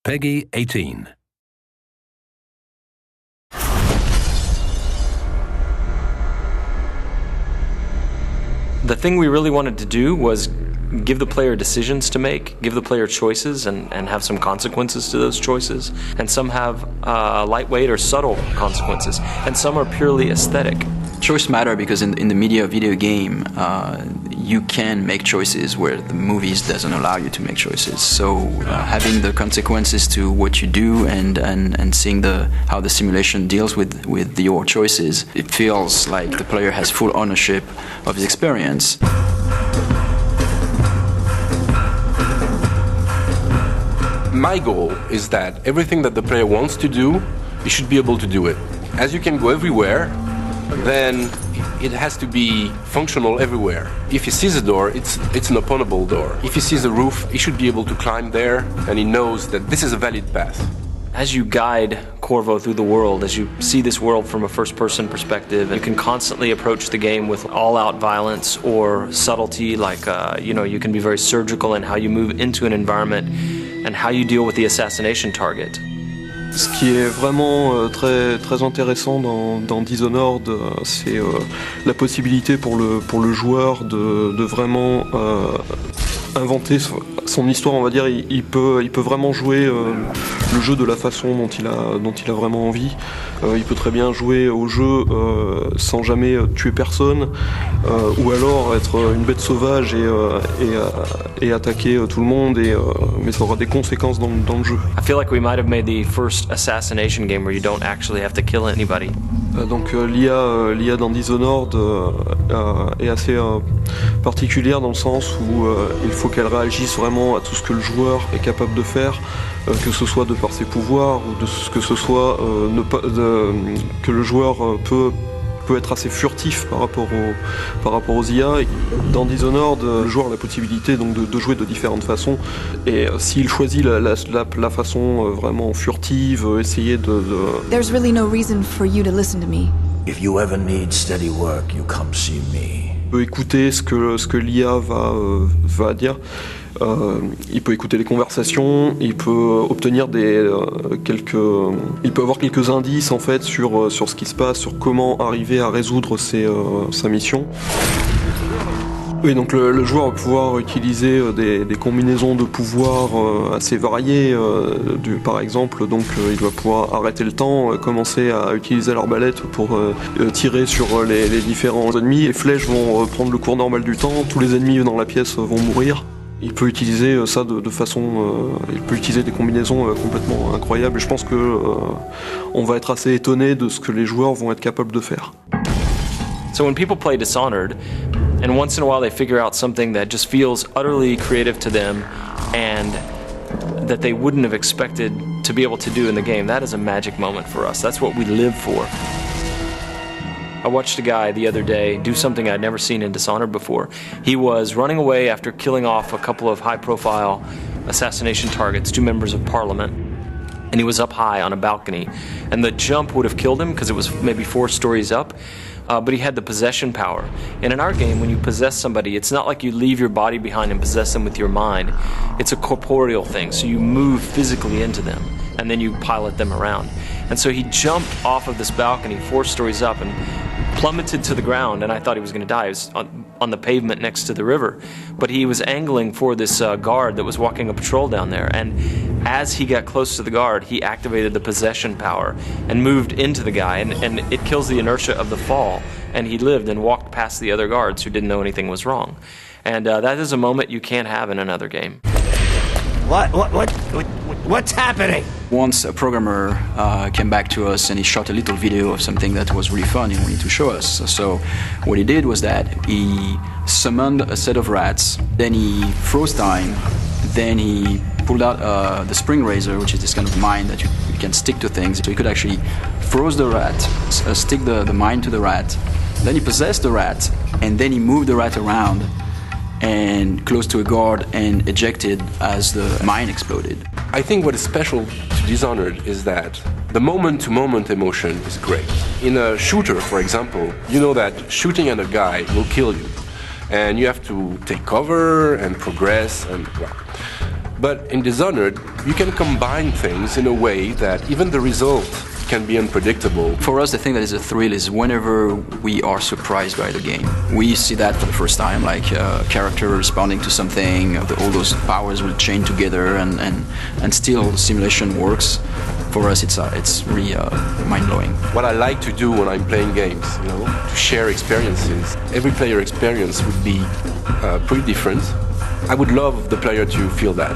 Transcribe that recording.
Peggy 18. The thing we really wanted to do was give the player decisions to make, give the player choices and have some consequences to those choices. And some have lightweight or subtle consequences, and some are purely aesthetic. Choice matter because in the media video game, you can make choices where the movies doesn't allow you to make choices. So having the consequences to what you do and seeing how the simulation deals with your choices, it feels like the player has full ownership of his experience. My goal is that everything that the player wants to do, he should be able to do it. As you can go everywhere, then it has to be functional everywhere. If he sees a door, it's an openable door. If he sees a roof, he should be able to climb there, and he knows that this is a valid path. As you guide Corvo through the world, as you see this world from a first-person perspective, you can constantly approach the game with all-out violence or subtlety, like you can be very surgical in how you move into an environment and how you deal with the assassination target. Ce qui est vraiment très intéressant dans Dishonored, c'est la possibilité pour le joueur de vraiment inventer son histoire, on va dire. Il peut vraiment jouer le jeu de la façon dont il a vraiment envie. Il peut très bien jouer au jeu sans jamais tuer personne, ou alors être une bête sauvage et attaquer tout le monde, mais ça aura des conséquences dans le jeu. I feel like we might have made the first assassination game where you don't actually have to kill anybody. Donc l'IA dans Dishonored est assez particulière dans le sens où il faut qu'elle réagisse vraiment à tout ce que le joueur est capable de faire, que ce soit de par ses pouvoirs ou de ce que ce soit que le joueur peut être assez furtif par rapport aux IA. Dans Dishonored, le joueur a la possibilité donc de jouer de différentes façons, et s'il choisit la façon vraiment furtive, essayer de... There's really no reason for you to listen to me. If you ever need steady work, you come see me. Il peut écouter ce que l'IA va dire. Il peut écouter les conversations, il peut obtenir il peut avoir quelques indices en fait sur ce qui se passe, sur comment arriver à résoudre sa mission. Oui, donc le joueur va pouvoir utiliser des combinaisons de pouvoirs assez variées. Par exemple, donc il va pouvoir arrêter le temps, commencer à utiliser l'arbalète pour tirer sur les différents ennemis. Les flèches vont prendre le cours normal du temps, tous les ennemis dans la pièce vont mourir. Il peut utiliser ça de façon... il peut utiliser des combinaisons complètement incroyables, et je pense que on va être assez étonné de ce que les joueurs vont être capables de faire. So when people play Dishonored, and once in a while they figure out something that just feels utterly creative to them and that they wouldn't have expected to be able to do in the game, that is a magic moment for us. That's what we live for. I watched a guy the other day do something I'd never seen in Dishonored before. He was running away after killing off a couple of high-profile assassination targets, 2 members of parliament, and he was up high on a balcony. And the jump would have killed him because it was maybe 4 stories up, but he had the possession power. And in our game, when you possess somebody, it's not like you leave your body behind and possess them with your mind. It's a corporeal thing, so you move physically into them, and then you pilot them around. And so he jumped off of this balcony 4 stories up and plummeted to the ground, and I thought he was going to die. He was on the pavement next to the river, but he was angling for this guard that was walking a patrol down there, and as he got close to the guard, he activated the possession power and moved into the guy, and it kills the inertia of the fall, and he lived and walked past the other guards who didn't know anything was wrong. And that is a moment you can't have in another game. What's happening? Once a programmer came back to us and he shot a little video of something that was really fun and wanted to show us. So what he did was that he summoned a set of rats, then he froze time, then he pulled out the spring razor, which is this kind of mine that you can stick to things. So he could actually froze the rat, stick the mine to the rat, then he possessed the rat, and then he moved the rat around and close to a guard and ejected as the mine exploded. I think what is special to Dishonored is that the moment-to-moment emotion is great. In a shooter, for example, you know that shooting at a guy will kill you, and you have to take cover and progress, and well. But in Dishonored, you can combine things in a way that even the result can be unpredictable. For us, the thing that is a thrill is whenever we are surprised by the game. We see that for the first time, like a character responding to something, all those powers will chain together, and still simulation works. For us, it's really mind-blowing. What I like to do when I'm playing games, to share experiences. Every player experience would be pretty different. I would love the player to feel that.